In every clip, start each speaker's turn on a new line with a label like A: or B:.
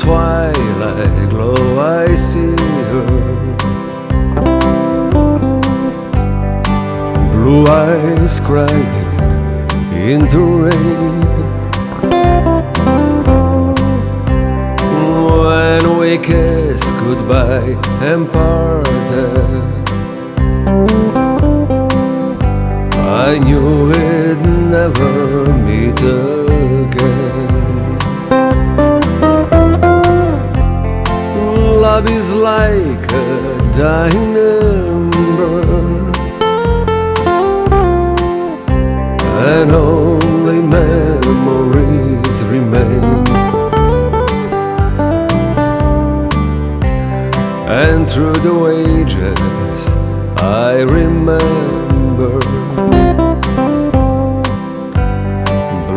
A: twilight glow I see her, blue eyes crying in the rain. When we kissed goodbye and parted, I knew we'd never meet again. Love is like a dying ember, and only memories remain. And through the ages I remember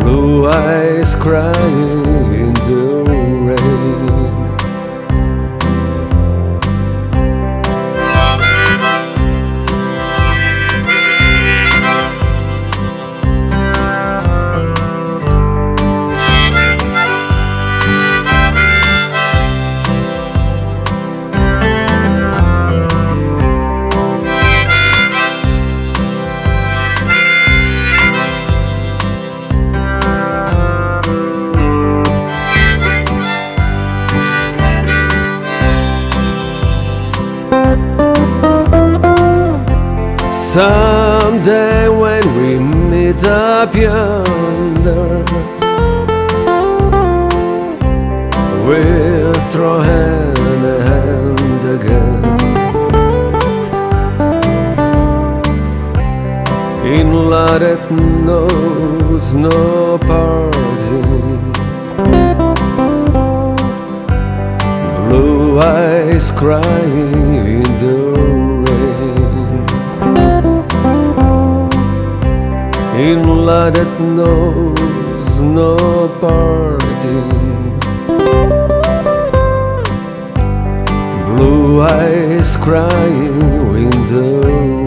A: blue eyes crying in the rain. Someday when we meet up yonder, we'll throw hand in hand again, in love that knows no parting. Blue eyes crying in the rain, in love that knows no parting. Blue eyes crying in the rain.